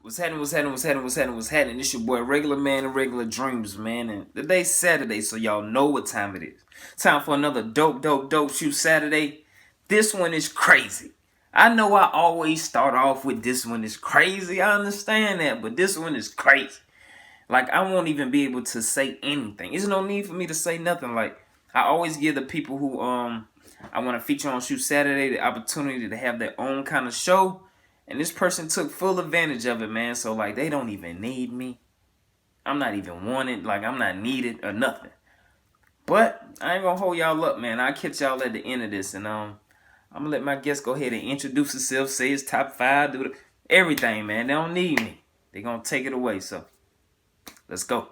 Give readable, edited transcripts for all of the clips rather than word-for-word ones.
What's happening? It's your boy, Regular Man and Regular Dreams, man. And today's Saturday, so y'all know what time it is. Time for another dope shoot Saturday. This one is crazy. I know I always start off with this one is crazy. I understand that, but this one is crazy. Like, I won't even be able to say anything. There's no need for me to say nothing. Like, I always give the people who I want to feature on Shoot Saturday the opportunity to have their own kind of show. And this person took full advantage of it, man. So, like, they don't even need me. I'm not even wanted. Like, I'm not needed or nothing. But I ain't gonna hold y'all up, man. I'll catch y'all at the end of this. And I'm gonna let my guest go ahead and introduce himself, say his top 5, do everything, man. They don't need me. They gonna take it away. So, let's go.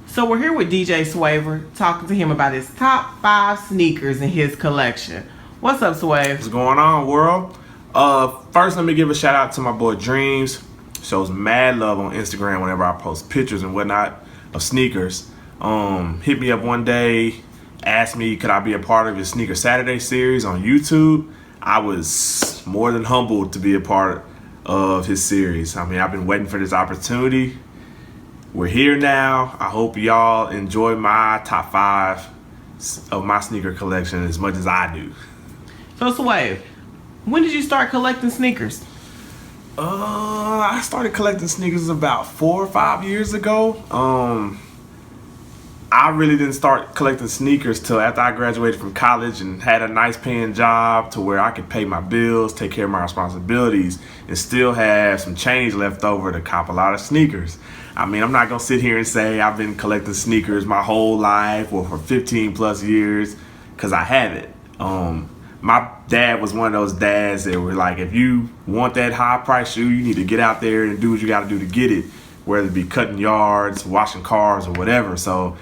So we're here with DJ Swavor, talking to him about his top 5 sneakers in his collection. What's up, Swav? What's going on, world? First, let me give a shout out to my boy Dreams. Shows mad love on Instagram whenever I post pictures and whatnot of sneakers. Hit me up one day, asked me could I be a part of his Sneaker Saturday series on YouTube. I was more than humbled to be a part of his series. I mean, I've been waiting for this opportunity. We're here now. I hope y'all enjoy my top 5 of my sneaker collection as much as I do. So, Swav, when did you start collecting sneakers? I started collecting sneakers about 4 or 5 years ago. I really didn't start collecting sneakers till after I graduated from college and had a nice paying job to where I could pay my bills, take care of my responsibilities, and still have some change left over to cop a lot of sneakers. I mean, I'm not gonna sit here and say I've been collecting sneakers my whole life or for 15 plus years, because I haven't. My dad was one of those dads that were like, if you want that high price shoe, you need to get out there and do what you got to do to get it, whether it be cutting yards, washing cars, or whatever. So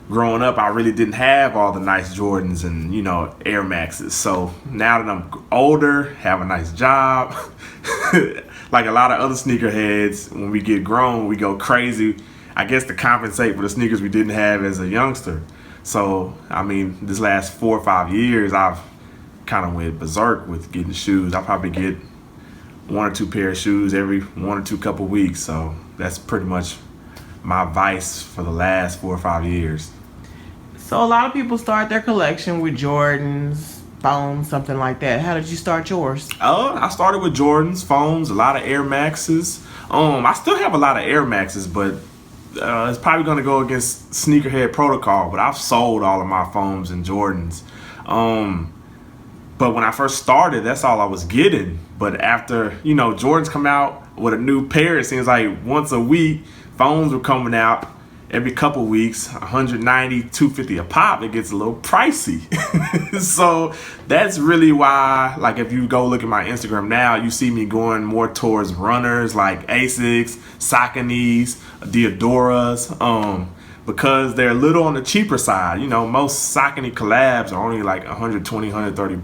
growing up, I really didn't have all the nice Jordans and, Air Maxes. So now that I'm older, have a nice job, like a lot of other sneakerheads, when we get grown, we go crazy, I guess, to compensate for the sneakers we didn't have as a youngster. So, I mean, this last 4 or 5 years, I've kind of went berserk with getting shoes. I probably get 1 or 2 pair of shoes every 1 or 2 couple weeks. So that's pretty much my vice for the last 4 or 5 years. So a lot of people start their collection with Jordans, foams, something like that. How did you start yours? I started with Jordans, foams, a lot of Air Maxes. I still have a lot of Air Maxes, but it's probably going to go against sneakerhead protocol. But I've sold all of my foams and Jordans. But when I first started, that's all I was getting. But after, Jordans come out with a new pair, it seems like once a week, phones were coming out every couple weeks, $190, $250 a pop. It gets a little pricey. So that's really why, like, if you go look at my Instagram now, you see me going more towards runners like Asics, Sauconys, Diodoras, because they're a little on the cheaper side. Most Saucony collabs are only like $120, $130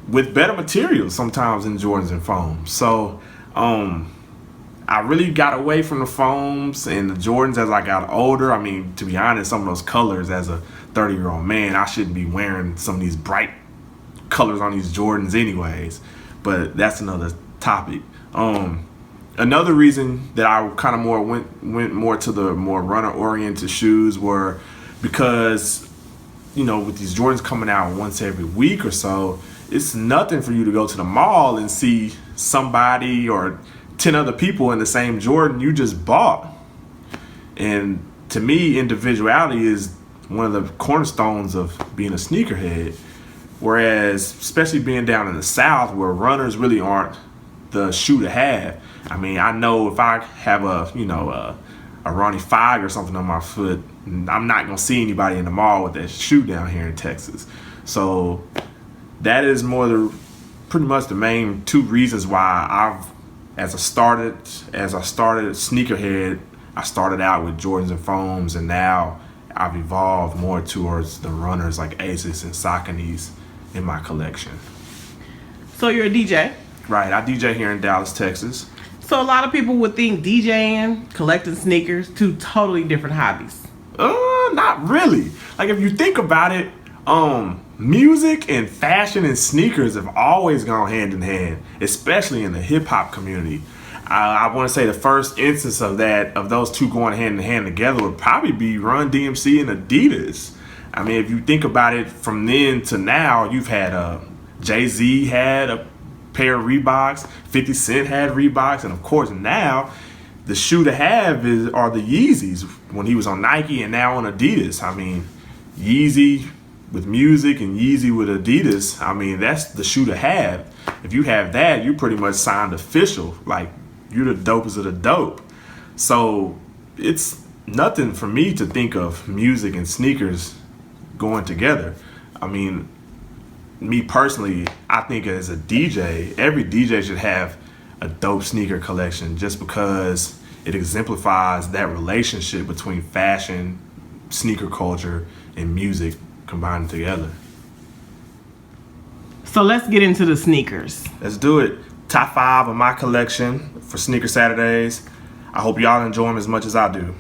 with better materials sometimes in Jordans and foams. So I really got away from the foams and the Jordans as I got older. I mean, to be honest, some of those colors as a 30-year-old man, I shouldn't be wearing some of these bright colors on these Jordans anyways, but that's another topic. Another reason that I kind of went more to the more runner-oriented shoes were because, with these Jordans coming out once every week or so, it's nothing for you to go to the mall and see somebody or 10 other people in the same Jordan you just bought. And to me, individuality is one of the cornerstones of being a sneakerhead. Whereas, especially being down in the South where runners really aren't the shoe to have. I mean, I know if I have a Ronnie Fieg or something on my foot, I'm not going to see anybody in the mall with that shoe down here in Texas. So that is pretty much the main 2 reasons why as I started sneakerhead, I started out with Jordans and foams, and now I've evolved more towards the runners like Asics and Sauconys in my collection. So you're a DJ? Right, I DJ here in Dallas, Texas. So a lot of people would think DJing, collecting sneakers, 2 totally different hobbies. Not really. Like, if you think about it, music and fashion and sneakers have always gone hand in hand, especially in the hip hop community. I want to say the first instance of that, of those two going hand in hand together, would probably be Run DMC and Adidas. I mean, if you think about it, from then to now, you've had Jay-Z had a pair of Reeboks, 50 Cent had Reeboks, and of course now the shoe to have are the Yeezys when he was on Nike and now on Adidas. I mean, Yeezy with music and Yeezy with Adidas, I mean, that's the shoe to have. If you have that, you pretty much signed official. Like, you're the dopest of the dope. So it's nothing for me to think of music and sneakers going together. I mean, me personally, I think as a DJ, every DJ should have a dope sneaker collection just because it exemplifies that relationship between fashion, sneaker culture, and music combined together. So let's get into the sneakers. Let's do it. Top 5 of my collection for Sneaker Saturdays. I hope y'all enjoy them as much as I do.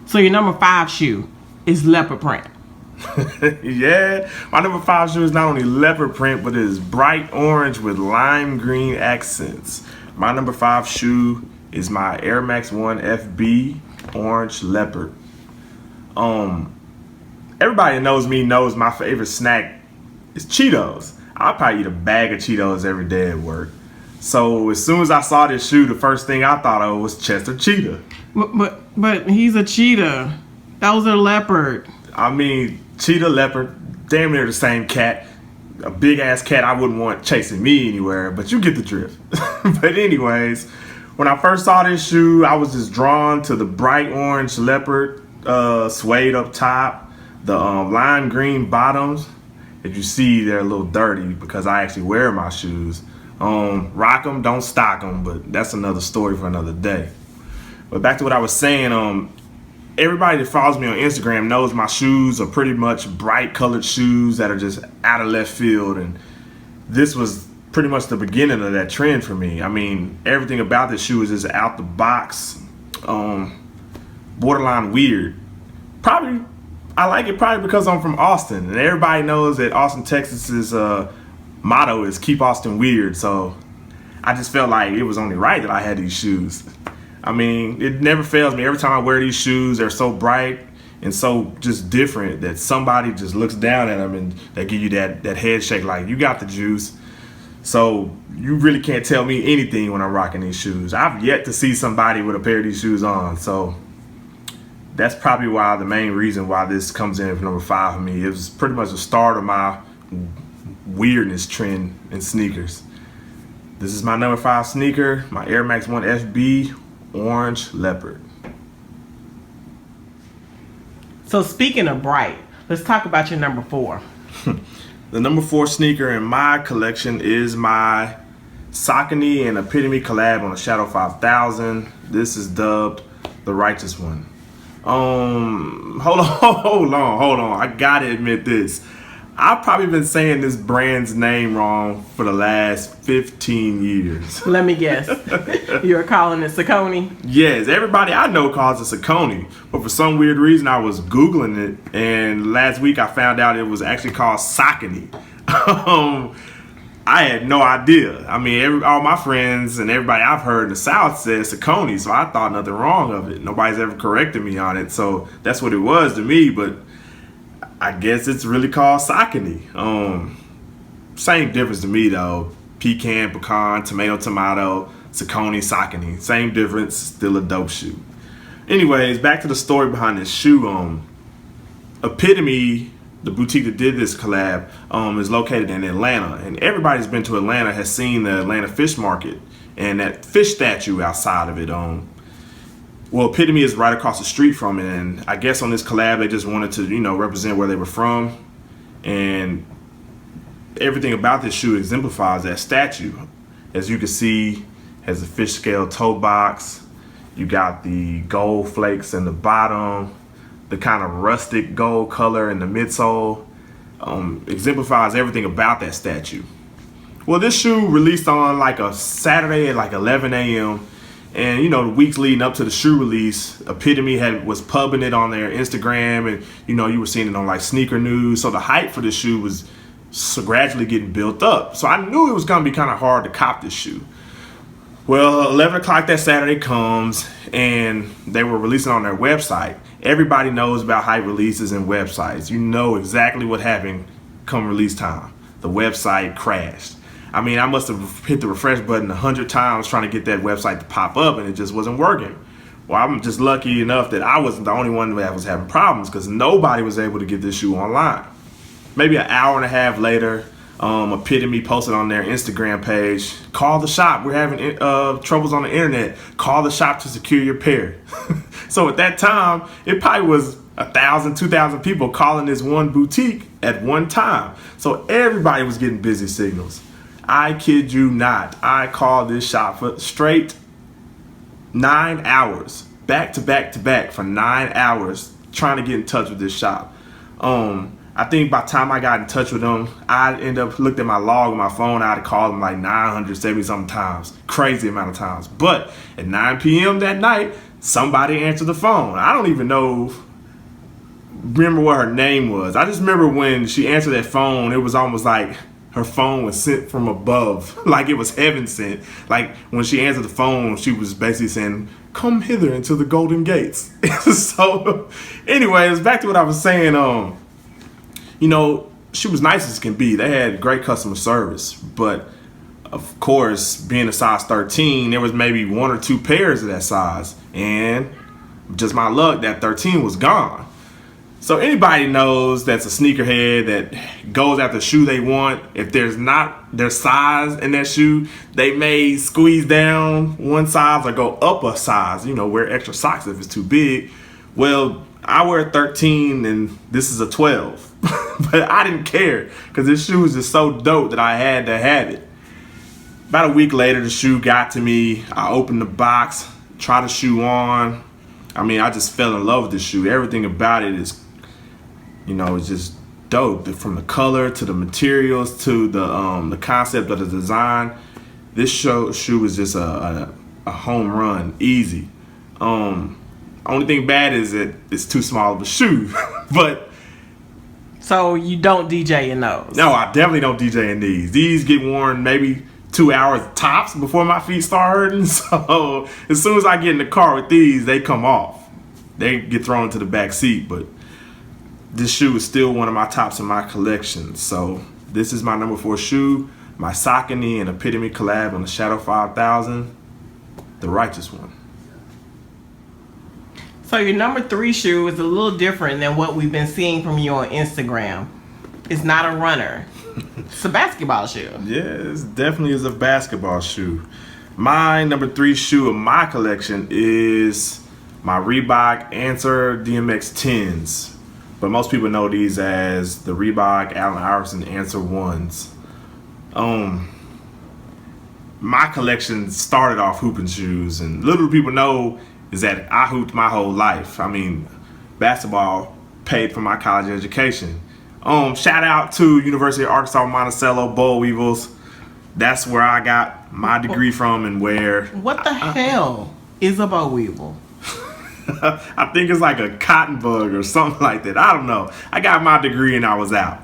So your number 5 shoe is leopard print. Yeah, my number 5 shoe is not only leopard print, but it is bright orange with lime green accents. My number 5 shoe is my Air Max 1 FB orange leopard. Everybody that knows me knows my favorite snack is Cheetos. I'll probably eat a bag of Cheetos every day at work. So as soon as I saw this shoe, the first thing I thought of was Chester Cheetah. But he's a cheetah. Those are leopard. I mean, cheetah, leopard, damn near the same cat. A big ass cat I wouldn't want chasing me anywhere, but you get the drift. But anyways, when I first saw this shoe, I was just drawn to the bright orange leopard suede up top, the lime green bottoms. As you see, they're a little dirty because I actually wear my shoes. Rock them, don't stock them, but that's another story for another day. But back to what I was saying, everybody that follows me on Instagram knows my shoes are pretty much bright colored shoes that are just out of left field, and this was pretty much the beginning of that trend for me. I mean, everything about this shoe is just out the box, borderline weird. Probably, I like it probably because I'm from Austin, and everybody knows that Austin, Texas's motto is keep Austin weird, so I just felt like it was only right that I had these shoes. I mean, it never fails me. Every time I wear these shoes, they're so bright and so just different that somebody just looks down at them and they give you that head shake like, you got the juice. So you really can't tell me anything when I'm rocking these shoes. I've yet to see somebody with a pair of these shoes on. So that's probably why the main reason why this comes in for number 5 for me. It was pretty much the start of my weirdness trend in sneakers. This is my number 5 sneaker, my Air Max 1 FB orange leopard. So speaking of bright, let's talk about your number 4. The number 4 sneaker in my collection is my Saucony and Epitome collab on the Shadow 5000. This is dubbed the Righteous One. Hold on. I gotta admit this. I've probably been saying this brand's name wrong for the last 15 years. Let me guess. You're calling it Saucony? Yes, everybody I know calls it Saucony, but for some weird reason I was Googling it, and last week I found out it was actually called Saucony. I had no idea. I mean, all my friends and everybody I've heard in the South says Saucony, so I thought nothing wrong of it. Nobody's ever corrected me on it, so that's what it was to me, but I guess it's really called Saucony. Same difference to me though. Pecan, pecan, tomato, Saucony, Saucony. Same difference, still a dope shoe. Anyways, back to the story behind this shoe. Epitome, the boutique that did this collab, is located in Atlanta. And everybody's been to Atlanta has seen the Atlanta Fish Market and that fish statue outside of it. Well, Epitome is right across the street from it, and I guess on this collab they just wanted to, represent where they were from, and everything about this shoe exemplifies that statue. As you can see, has a fish scale toe box. You got the gold flakes in the bottom, the kind of rustic gold color in the midsole. Exemplifies everything about that statue. Well, this shoe released on like a Saturday at like 11 a.m. And, you know, the weeks leading up to the shoe release, Epitome was pubbing it on their Instagram, and, you know, you were seeing it on like Sneaker News. So the hype for the shoe was gradually getting built up. So I knew it was going to be kind of hard to cop this shoe. Well, 11 o'clock that Saturday comes, and they were releasing on their website. Everybody knows about hype releases and websites. You know exactly what happened come release time. The website crashed. I mean, I must have hit the refresh button 100 times trying to get that website to pop up, and it just wasn't working. Well, I'm just lucky enough that I wasn't the only one that was having problems, because nobody was able to get this shoe online. Maybe an hour and a half later, Epitome posted on their Instagram page, call the shop. We're having troubles on the internet. Call the shop to secure your pair. So at that time, it probably was 1,000, 2,000 people calling this one boutique at one time. So everybody was getting busy signals. I kid you not. I called this shop for straight 9 hours, back to back to back for 9 hours, trying to get in touch with this shop. I think by the time I got in touch with them, I ended up looked at my log on my phone. I had called them like 970 something times, crazy amount of times. But at 9 p.m. that night, somebody answered the phone. I don't even remember what her name was. I just remember when she answered that phone, it was almost like her phone was sent from above, like it was heaven sent. Like when she answered the phone, she was basically saying, "Come hither into the golden gates." So, anyways, back to what I was saying. You know, she was nice as can be. They had great customer service, but of course, being a size 13, there was maybe 1 or 2 pairs of that size, and just my luck, that 13 was gone. So anybody knows that's a sneakerhead that goes after the shoe they want. If there's not their size in that shoe, they may squeeze down one size or go up a size, you know, wear extra socks if it's too big. Well, I wear a 13 and this is a 12. But I didn't care because this shoe was just so dope that I had to have it. About a week later, the shoe got to me. I opened the box, tried the shoe on. I mean, I just fell in love with this shoe. Everything about it is, you know, it's just dope. From the color to the materials to the concept of the design. This shoe was just a home run, easy. Only thing bad is that it's too small of a shoe, but. So you don't DJ in those? No, I definitely don't DJ in these. These get worn maybe 2 hours tops before my feet start hurting. So as soon as I get in the car with these, they come off. They get thrown into the back seat. But this shoe is still one of my tops in my collection. So this is my number 4 shoe, my Saucony and Epitome collab on the Shadow 5000, the righteous one. So your number 3 shoe is a little different than what we've been seeing from you on Instagram. It's not a runner. It's a basketball shoe. Yeah, it definitely is a basketball shoe. My number 3 shoe of my collection is my Reebok Answer DMX 10s. But most people know these as the Reebok Allen Iverson Answer 1s. My collection started off hooping shoes, and little people know is that I hooped my whole life. I mean, basketball paid for my college education. Shout out to University of Arkansas Monticello Boll Weevils. That's where I got my degree from and where. What the hell is a boll weevil? I think it's like a cotton bug or something like that. I don't know. I got my degree and I was out.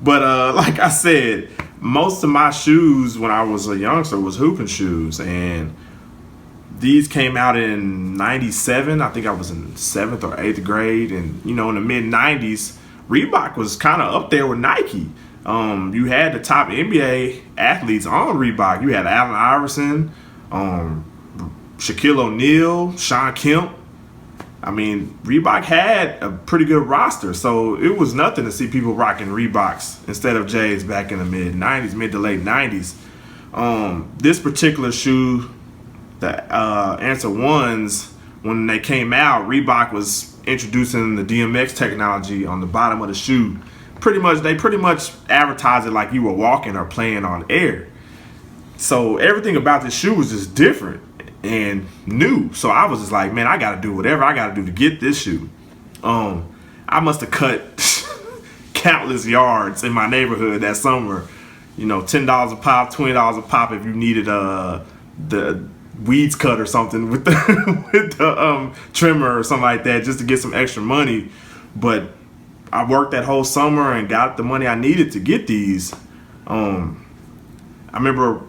But like I said, most of my shoes when I was a youngster was hooping shoes, and these came out in 97. I think I was in 7th or 8th grade. And, you know, in the mid-90s, Reebok was kind of up there with Nike. You had the top NBA athletes on Reebok. You had Allen Iverson, Shaquille O'Neal, Shawn Kemp. I mean, Reebok had a pretty good roster. So it was nothing to see people rocking Reeboks instead of J's back in the mid-90s, mid to late 90s. This particular shoe, the Answer 1s, when they came out, Reebok was introducing the DMX technology on the bottom of the shoe. They pretty much advertised it like you were walking or playing on air. So everything about this shoe was just different and new. So I was just like, man, I gotta do whatever I gotta do to get this shoe. I must have cut countless yards in my neighborhood that summer. You know, $10 a pop, $20 a pop if you needed the weeds cut or something with the with the trimmer or something like that, just to get some extra money. But I worked that whole summer and got the money I needed to get these. I remember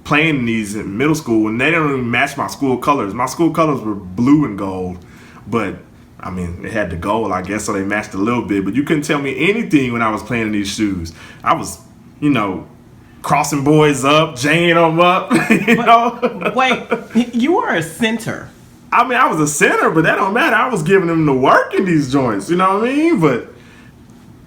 playing these in middle school, and they didn't even match my school colors. My school colors were blue and gold, but I mean, it had the gold, I guess, so they matched a little bit. But you couldn't tell me anything when I was playing in these shoes. I was, crossing boys up, jaying them up, Wait, you were a center. I mean, I was a center, but that don't matter. I was giving them the work in these joints, you know what I mean? But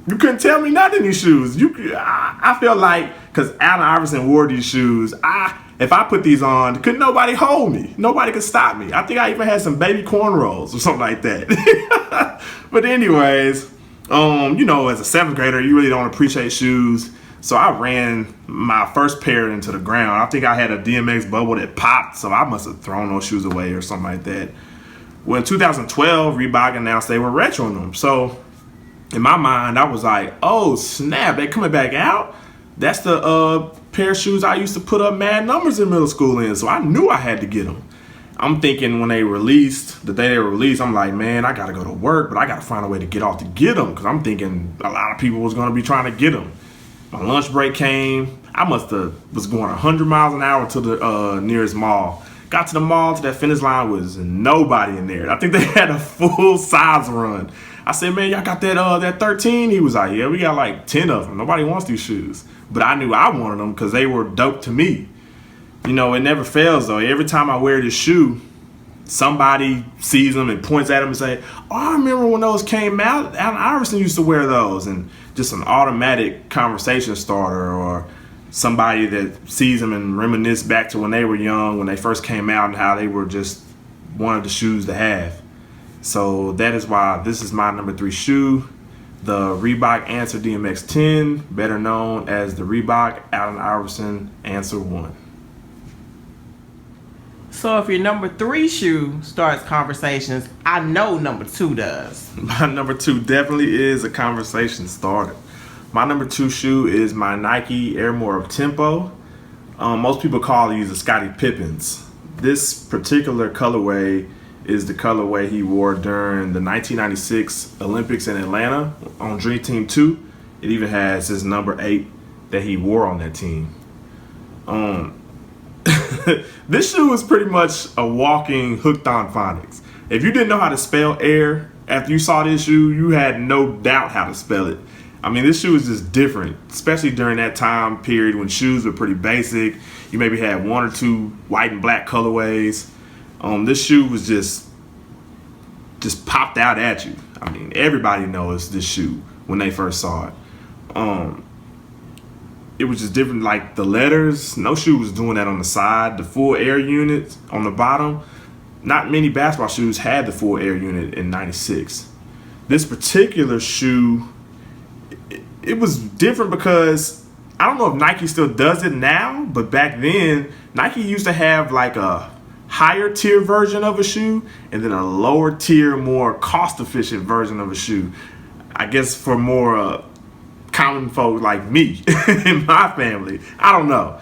you couldn't tell me nothing in these shoes. I feel like, because Allen Iverson wore these shoes, if I put these on, couldn't nobody hold me. Nobody could stop me. I think I even had some baby cornrows or something like that. But anyways, as a 7th grader, you really don't appreciate shoes. So I ran my first pair into the ground. I think I had a DMX bubble that popped, so I must have thrown those shoes away or something like that. Well, in 2012, Reebok announced they were retroing them. So in my mind, I was like, oh, snap, they coming back out? That's the pair of shoes I used to put up mad numbers in middle school in, so I knew I had to get them. I'm thinking when the day they were released, I'm like, man, I got to go to work, but I got to find a way to get off to get them, because I'm thinking a lot of people was going to be trying to get them. My lunch break came. I was going 100 miles an hour to the nearest mall. Got to the mall, to that finish line, was nobody in there. I think they had a full size run. I said, man, y'all got that 13? He was like, yeah, we got like 10 of them. Nobody wants these shoes. But I knew I wanted them because they were dope to me. It never fails, though. Every time I wear this shoe, somebody sees them and points at them and say, oh, I remember when those came out. Allen Iverson used to wear those. And just an automatic conversation starter, or somebody that sees them and reminisce back to when they were young, when they first came out, and how they were just one of the shoes to have. So that is why this is my number 3 shoe, the Reebok Answer DMX 10, better known as the Reebok Allen Iverson Answer 1. So if your number 3 shoe starts conversations, I know number 2 does. My number 2 definitely is a conversation starter. My number 2 shoe is my Nike Air More Tempo. Most people call these the Scottie Pippins. This particular colorway is the colorway he wore during the 1996 Olympics in Atlanta on Dream Team 2. It even has his number 8 that he wore on that team. This shoe is pretty much a walking hooked on phonics. If you didn't know how to spell air after you saw this shoe, you had no doubt how to spell it. I mean, this shoe is just different, especially during that time period when shoes were pretty basic. You maybe had 1 or 2 white and black colorways. This shoe was just popped out at you. I mean, everybody knows this shoe when they first saw it. It was just different, like the letters. No shoe was doing that on the side. The full air unit on the bottom. Not many basketball shoes had the full air unit in '96. This particular shoe, it was different because I don't know if Nike still does it now, but back then Nike used to have like a higher tier version of a shoe and then a lower tier, more cost efficient version of a shoe. I guess for more common folk like me in my family. I don't know.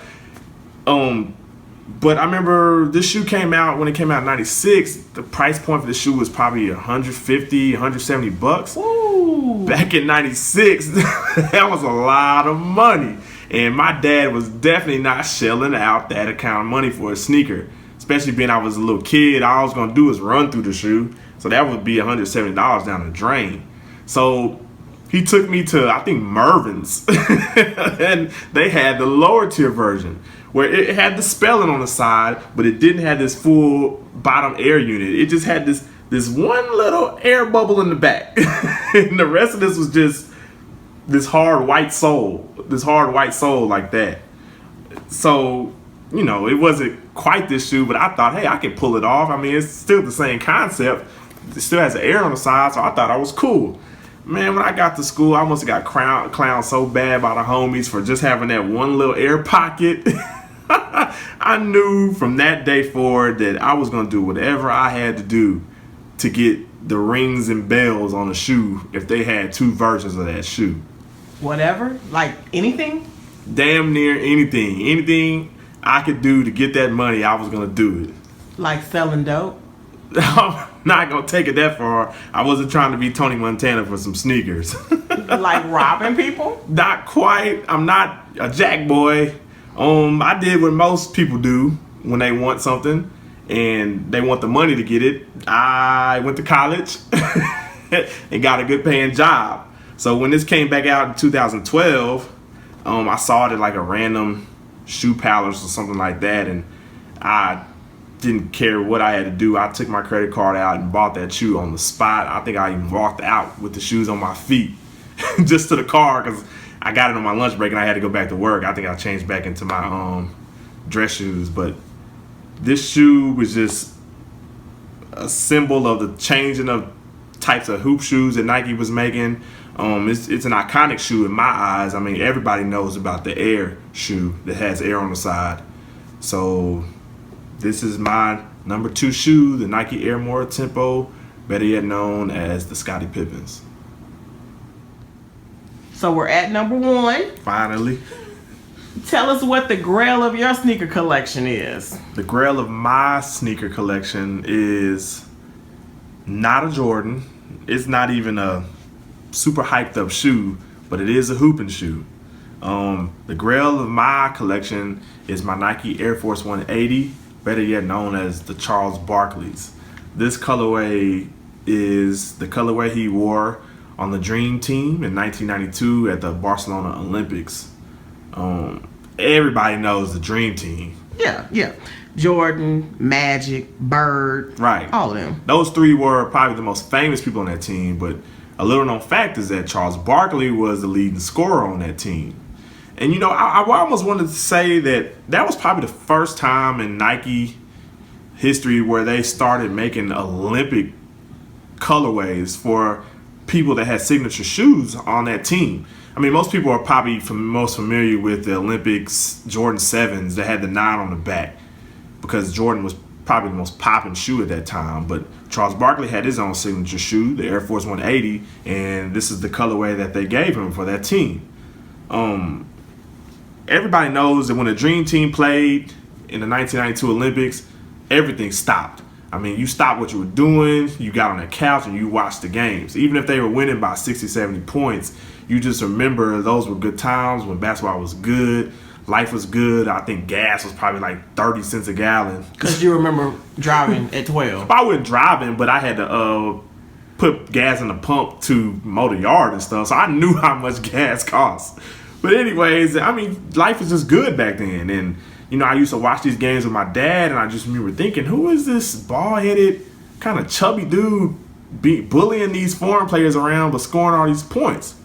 But I remember this shoe came out, when it came out in '96, the price point for the shoe was probably $150, $170. Ooh. Back in '96, that was a lot of money. And my dad was definitely not shelling out that kind of money for a sneaker. Especially being I was a little kid, all I was going to do was run through the shoe. So that would be $170 down the drain. So he took me to, I think, Mervyn's. And they had the lower tier version where it had the spelling on the side, but it didn't have this full bottom air unit. It just had this one little air bubble in the back. And the rest of this was just this hard white sole like that. So, it wasn't quite this shoe, but I thought, hey, I can pull it off. I mean, it's still the same concept. It still has air on the side, so I thought I was cool. Man, when I got to school, I must have got clowned so bad by the homies for just having that one little air pocket. I knew from that day forward that I was going to do whatever I had to do to get the rings and bells on a shoe if they had 2 versions of that shoe. Whatever? Like anything? Damn near anything. Anything I could do to get that money, I was going to do it. Like selling dope? I'm not gonna take it that far. I wasn't trying to be Tony Montana for some sneakers. Like robbing people? Not quite. I'm not a jack boy. I did what most people do when they want something and they want the money to get it. I went to college and got a good paying job. So when this came back out in 2012, I saw it at like a random shoe palace or something like that, and I didn't care what I had to do. I took my credit card out and bought that shoe on the spot. I think I even walked out with the shoes on my feet just to the car because I got it on my lunch break and I had to go back to work. I think I changed back into my dress shoes. But this shoe was just a symbol of the changing of types of hoop shoes that Nike was making. It's an iconic shoe in my eyes. I mean, everybody knows about the Air shoe that has air on the side. So this is my number 2 shoe, the Nike Air More Tempo, better yet known as the Scottie Pippins. So we're at number 1. Finally. Tell us what the grail of your sneaker collection is. The grail of my sneaker collection is not a Jordan. It's not even a super hyped up shoe, but it is a hooping shoe. The grail of my collection is my Nike Air Force 180, better yet known as the Charles Barkley's. This colorway is the colorway he wore on the Dream Team in 1992 at the Barcelona Olympics. Everybody knows the Dream Team. Yeah. Jordan, Magic, Bird. Right. All of them. Those 3 were probably the most famous people on that team, but a little known fact is that Charles Barkley was the leading scorer on that team. And you know, I almost wanted to say that was probably the first time in Nike history where they started making Olympic colorways for people that had signature shoes on that team. I mean, most people are probably most familiar with the Olympics Jordan 7s that had the 9 on the back because Jordan was probably the most popping shoe at that time. But Charles Barkley had his own signature shoe, the Air Force 180, and this is the colorway that they gave him for that team. Everybody knows that when the Dream Team played in the 1992 Olympics, everything stopped. I mean, you stopped what you were doing, you got on the couch, and you watched the games. Even if they were winning by 60, 70 points, you just remember those were good times when basketball was good, life was good. I think gas was probably like 30 cents a gallon. Because you remember driving at 12. I wasn't driving, but I had to put gas in the pump to mow the yard and stuff, so I knew how much gas cost. But anyways, I mean, life was just good back then. And, you know, I used to watch these games with my dad, and I just remember thinking, who is this bald-headed, kind of chubby dude bullying these foreign players around but scoring all these points?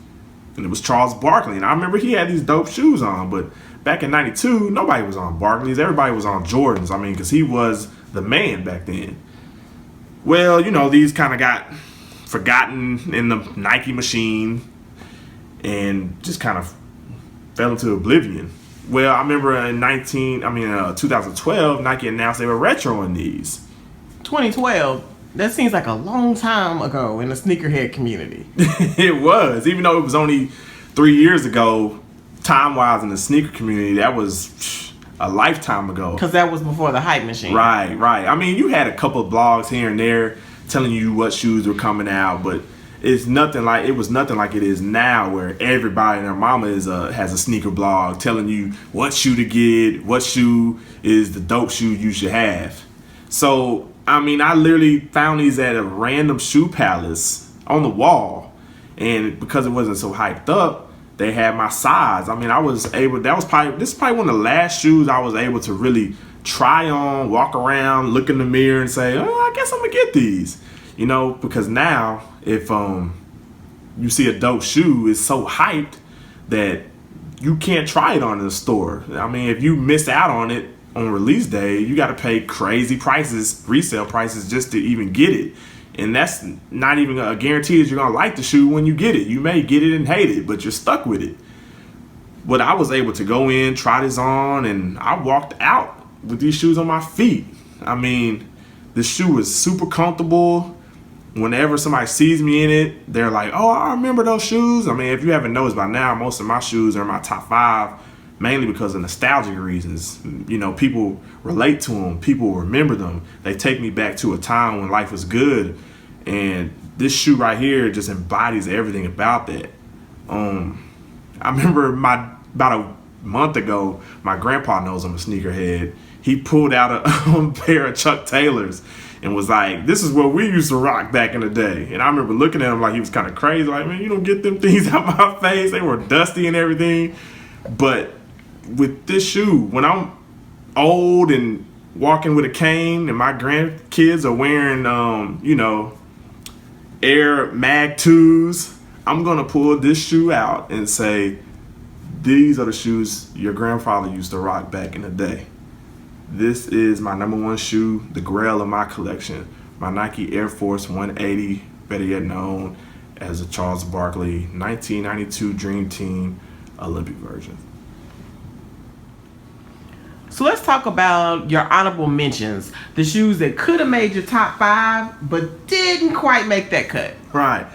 And it was Charles Barkley. And I remember he had these dope shoes on, but back in 92, nobody was on Barkleys. Everybody was on Jordans. I mean, because he was the man back then. Well, you know, these kind of got forgotten in the Nike machine and just kind of fell into oblivion. Well, I remember in 2012, Nike announced they were retroing these. 2012. That seems like a long time ago in the sneakerhead community. It was. Even though it was only 3 years ago, time-wise in the sneaker community, that was a lifetime ago. Because that was before the hype machine. Right. I mean, you had a couple of blogs here and there telling you what shoes were coming out, but it was nothing like it is now, where everybody and their mama has a sneaker blog telling you what shoe to get, what shoe is the dope shoe you should have. So, I mean, I literally found these at a random shoe palace on the wall, and because it wasn't so hyped up, they had my size. I mean, this is probably one of the last shoes I was able to really try on, walk around, look in the mirror and say, oh, I guess I'm gonna get these. You know, because now if you see a dope shoe, it's so hyped that you can't try it on in the store. I mean, if you miss out on it on release day, you got to pay crazy prices, resale prices, just to even get it. And that's not even a guarantee that you're going to like the shoe when you get it. You may get it and hate it, but you're stuck with it. But I was able to go in, try this on, and I walked out with these shoes on my feet. I mean, the shoe is super comfortable. Whenever somebody sees me in it, they're like, oh, I remember those shoes. I mean, if you haven't noticed by now, most of my shoes are in my top 5 mainly because of nostalgic reasons. You know, people relate to them, people remember them. They take me back to a time when life was good, and this shoe right here just embodies everything about that. I remember about a month ago, my grandpa knows I'm a sneakerhead. He pulled out a pair of Chuck Taylors and was like, "This is what we used to rock back in the day." And I remember looking at him like he was kind of crazy, like, "Man, you don't get them things out my face. They were dusty and everything." But with this shoe, when I'm old and walking with a cane and my grandkids are wearing, Air Mag 2s, I'm going to pull this shoe out and say, these are the shoes your grandfather used to rock back in the day. This is my number one shoe, the grail of my collection, my Nike Air Force 180, better yet known as the Charles Barkley 1992 Dream Team Olympic version. So let's talk about your honorable mentions, the shoes that could have made your top 5 but didn't quite make that cut. Right.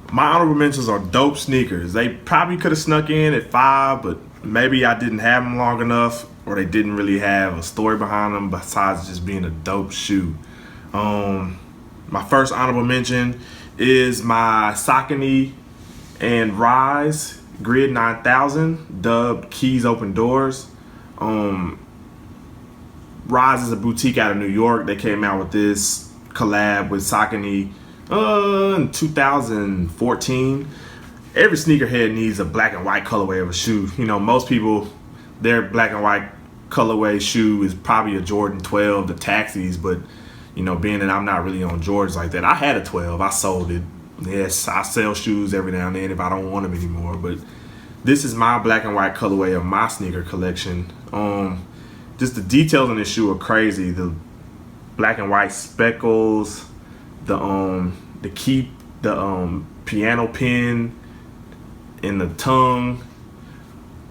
My honorable mentions are dope sneakers. They probably could have snuck in at 5, but maybe I didn't have them long enough, or they didn't really have a story behind them besides just being a dope shoe. My first honorable mention is my Saucony and Rise Grid 9000, dubbed Keys Open Doors. Rise is a boutique out of New York. They came out with this collab with Saucony in 2014. Every sneakerhead needs a black and white colorway of a shoe. You know, most people, their black and white colorway shoe is probably a Jordan 12, the Taxis, but you know, being that I'm not really on Jordans like that, I had a 12, I sold it. Yes, I sell shoes every now and then if I don't want them anymore, but this is my black and white colorway of my sneaker collection. Just the details on this shoe are crazy. The black and white speckles, the piano pin in the tongue.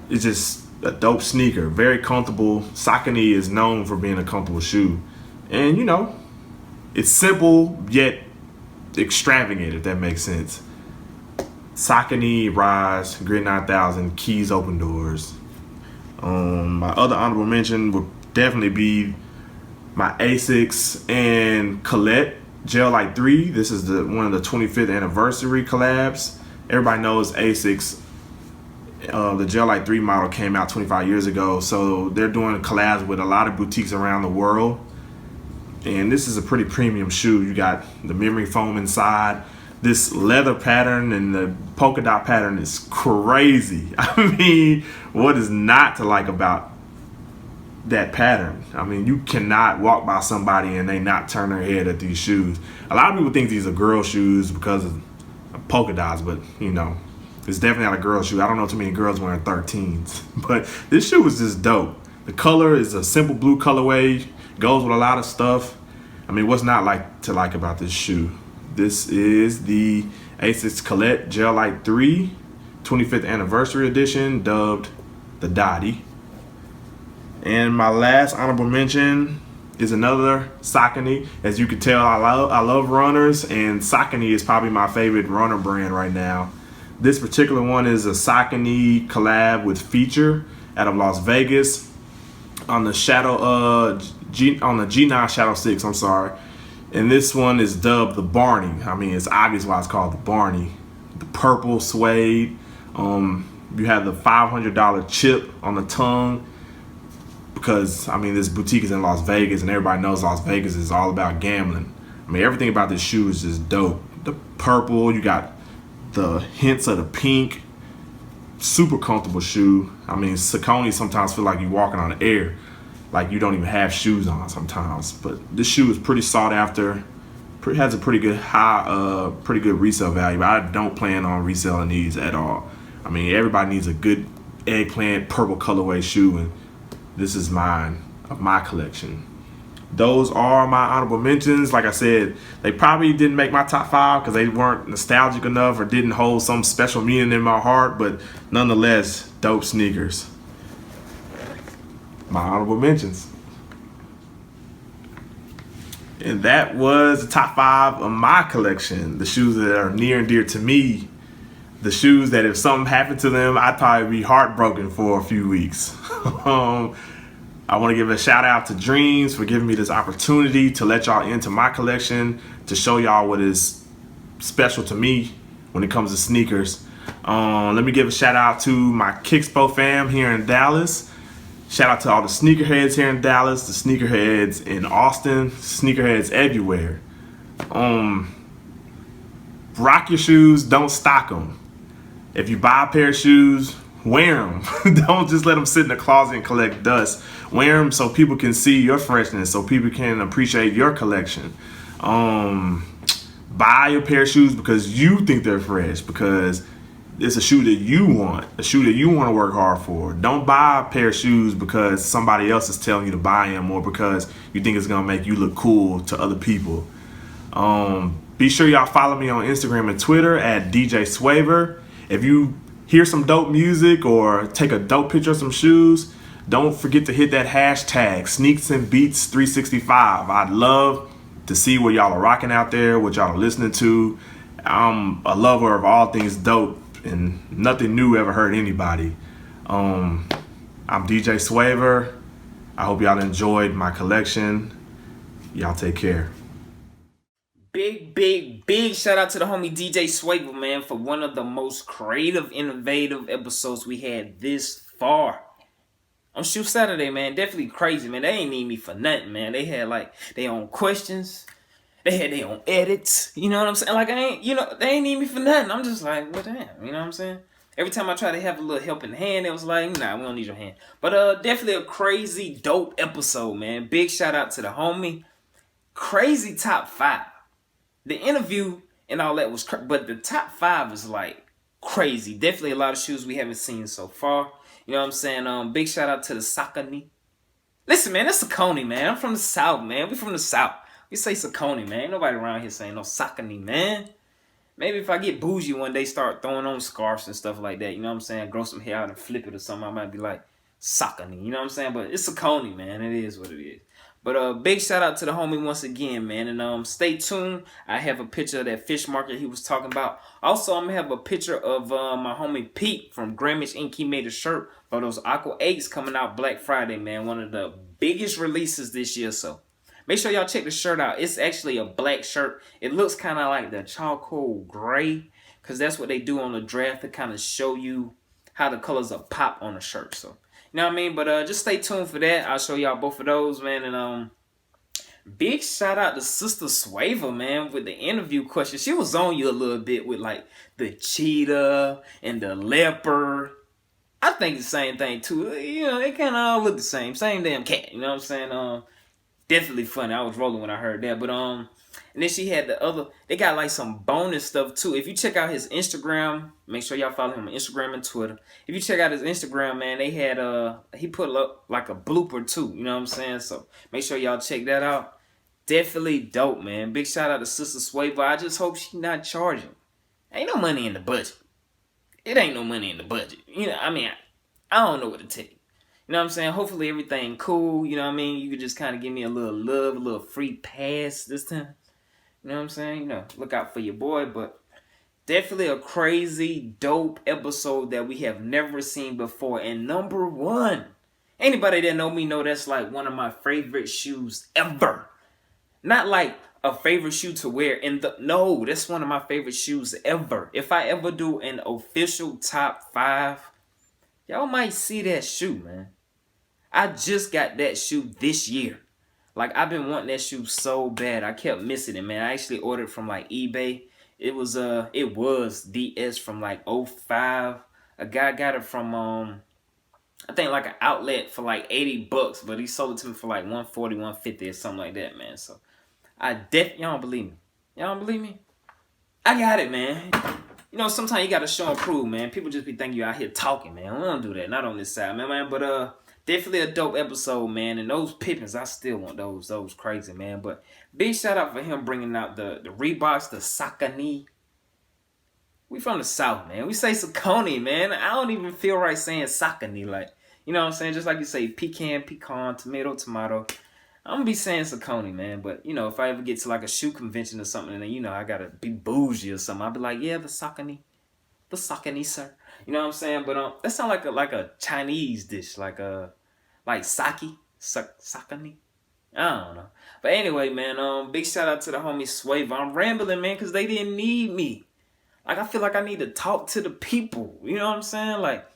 It's just a dope sneaker, very comfortable. Saucony is known for being a comfortable shoe, and you know, it's simple yet extravagant, if that makes sense. Saucony Rise Grid 9000 Keys Open Doors. My other honorable mention would definitely be my Asics and Colette Gel Light 3. This is one of the 25th anniversary collabs. Everybody knows Asics. The Gel Light 3 model came out 25 years ago, so they're doing collabs with a lot of boutiques around the world. And this is a pretty premium shoe. You got the memory foam inside. This leather pattern and the polka dot pattern is crazy. I mean, what is not to like about that pattern? I mean, you cannot walk by somebody and they not turn their head at these shoes. A lot of people think these are girl shoes because of polka dots, but you know, it's definitely not a girl shoe. I don't know too many girls wearing 13s, but this shoe is just dope. The color is a simple blue colorway, goes with a lot of stuff. I mean, what's not like to like about this shoe? This is the Asics Colette Gel Light 3 25th anniversary edition, dubbed the Dottie. And my last honorable mention is another Saucony. As you can tell, I love runners, and Saucony is probably my favorite runner brand right now. This particular one is a Saucony collab with Feature out of Las Vegas on the G9 Shadow 6. I'm sorry. And this one is dubbed the Barney. I mean, it's obvious why it's called the Barney. The purple suede. You have the $500 chip on the tongue because, I mean, this boutique is in Las Vegas and everybody knows Las Vegas is all about gambling. I mean, everything about this shoe is just dope. The purple, you got the hints of the pink. Super comfortable shoe. I mean, Saucony sometimes feel like you're walking on the air. Like you don't even have shoes on sometimes, but this shoe is pretty sought after. Has a pretty good pretty good resale value. But I don't plan on reselling these at all. I mean, everybody needs a good eggplant purple colorway shoe, and this is mine of my collection. Those are my honorable mentions. Like I said, they probably didn't make my top 5 because they weren't nostalgic enough or didn't hold some special meaning in my heart, but nonetheless, dope sneakers. My honorable mentions. And that was the top 5 of my collection, the shoes that are near and dear to me. the shoes that if something happened to them, I'd probably be heartbroken for a few weeks. I want to give a shout out to Dreams for giving me this opportunity to let y'all into my collection, to show y'all what is special to me when it comes to sneakers. Let me give a shout out to my Kickspo fam here in Dallas. Shout out to all the sneakerheads here in Dallas, the sneakerheads in Austin, sneakerheads everywhere. Rock your shoes, don't stock them. If you buy a pair of shoes, wear them. Don't just let them sit in the closet and collect dust. Wear them so people can see your freshness, so people can appreciate your collection. Buy a pair of shoes because you think they're fresh, because it's a shoe that you want, a shoe that you want to work hard for. Don't buy a pair of shoes because somebody else is telling you to buy them, or because you think it's going to make you look cool to other people. Be sure y'all follow me on Instagram and Twitter at DJ Swavor. If you hear some dope music or take a dope picture of some shoes, don't forget to hit that hashtag Sneaks and Beats 365. I'd love to see what y'all are rocking out there, what y'all are listening to. I'm a lover of all things dope, and nothing new ever hurt anybody. I'm DJ Swavor. I hope y'all enjoyed my collection. Y'all take care. Big shout out to the homie DJ Swavor, man, for one of the most creative, innovative episodes we had this far. On Shoe Saturday, man, definitely crazy, man. They ain't need me for nothing, man. They had like their own questions. They had their own edits. You know what I'm saying? Like, they ain't need me for nothing. I'm just like, well, damn. You know what I'm saying? Every time I try to have a little helping hand, it was like, nah, we don't need your hand. But definitely a crazy, dope episode, man. Big shout out to the homie. Crazy top 5. The interview and all that was but the top 5 is like crazy. Definitely a lot of shoes we haven't seen so far. You know what I'm saying? Big shout out to the Saucony. Listen, man, that's Saucony, man. I'm from the South, man. We from the South. We say Saucony, man. Ain't nobody around here saying no Saucony, man. Maybe if I get bougie one day, start throwing on scarves and stuff like that, you know what I'm saying? Grow some hair out and flip it or something, I might be like Saucony, you know what I'm saying? But it's Saucony, man. It is what it is. But big shout out to the homie once again, man. And stay tuned. I have a picture of that fish market he was talking about. Also, I'm gonna have a picture of my homie Pete from Grammage Inc. He made a shirt for those Aqua 8s coming out Black Friday, man. One of the biggest releases this year. So make sure y'all check the shirt out. It's actually a black shirt. It looks kind of like the charcoal gray, because that's what they do on the draft to kind of show you how the colors are pop on a shirt. So you know what I mean? But just stay tuned for that. I'll show y'all both of those, man. And big shout out to Sister Swavor, man, with the interview question. She was on you a little bit with like the cheetah and the leopard. I think the same thing too. You know, they kind of all look the same. Same damn cat. You know what I'm saying? Definitely funny. I was rolling when I heard that. But and then she had the other. They got like some bonus stuff too. If you check out his Instagram, make sure y'all follow him on Instagram and Twitter. If you check out his Instagram, man, they had he put up like a blooper too. You know what I'm saying? So make sure y'all check that out. Definitely dope, man. Big shout out to Sister Swavor. I just hope she's not charging. Ain't no money in the budget. It ain't no money in the budget. You know, I mean, I don't know what to tell you. You know what I'm saying? Hopefully everything cool. You know what I mean? You could just kind of give me a little love, a little free pass this time. You know what I'm saying? You know, look out for your boy. But definitely a crazy, dope episode that we have never seen before. And number one, anybody that know me know that's like one of my favorite shoes ever. Not like a favorite shoe to wear no, that's one of my favorite shoes ever. If I ever do an official top 5, y'all might see that shoe, man. I just got that shoe this year. Like, I've been wanting that shoe so bad. I kept missing it, man. I actually ordered from like eBay. It was DS from like 05. A guy got it from I think like an outlet for like $80, but he sold it to me for like 140, 150 or something like that, man. So y'all don't believe me. Y'all don't believe me? I got it, man. You know, sometimes you gotta show and prove, man. People just be thinking you out here talking, man. We don't do that. Not on this side, man. But definitely a dope episode, man. And those Pippins, I still want those. Those crazy, man. But big shout out for him bringing out the Reeboks, the Saucony. We from the South, man. We say Saucony, man. I don't even feel right saying Saucony. Like, you know what I'm saying? Just like you say pecan, tomato, tomato. I'm gonna be saying Saucony, man. But, you know, if I ever get to like a shoe convention or something, and you know, I gotta be bougie or something, I'll be like, yeah, the Saucony. the sakani, sir. You know what I'm saying? But that sound like a Chinese dish, like sake, sakani. I don't know. But anyway, man, big shout out to the homie Swavor. I'm rambling, man, because they didn't need me. Like, I feel like I need to talk to the people. You know what I'm saying? Like,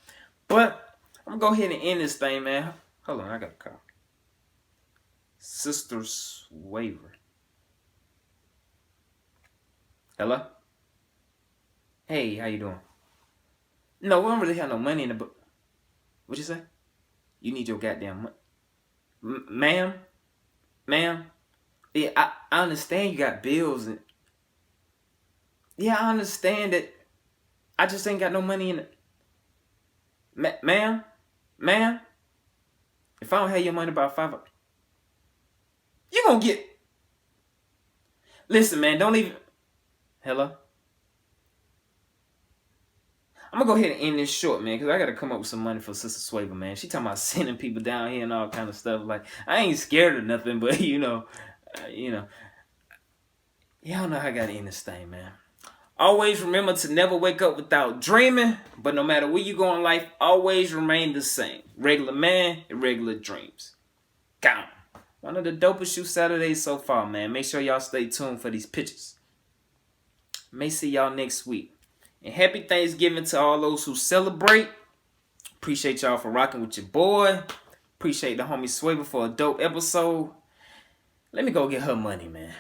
but I'm going to go ahead and end this thing, man. Hold on, I got a call. Sister Swavor. Hello? Hey, how you doing? No, we don't really have no money in the book. What you say? You need your goddamn money. Ma'am? Ma'am? Yeah, I understand you got bills. Yeah, I understand that. I just ain't got no money in it. Ma'am? Ma'am? If I don't have your money by 5, you gonna get... Listen, man, don't even... Hello? I'm gonna go ahead and end this short, man, because I gotta come up with some money for Sister Swavor, man. She talking about sending people down here and all kind of stuff. Like, I ain't scared of nothing, but, y'all know how I gotta end this thing, man. Always remember to never wake up without dreaming, but no matter where you go in life, always remain the same. Regular man, irregular dreams. Gone. One of the dopest shoot Saturdays so far, man. Make sure y'all stay tuned for these pictures. May see y'all next week. And happy Thanksgiving to all those who celebrate. Appreciate y'all for rocking with your boy. Appreciate the homie Swavor for a dope episode. Let me go get her money, man.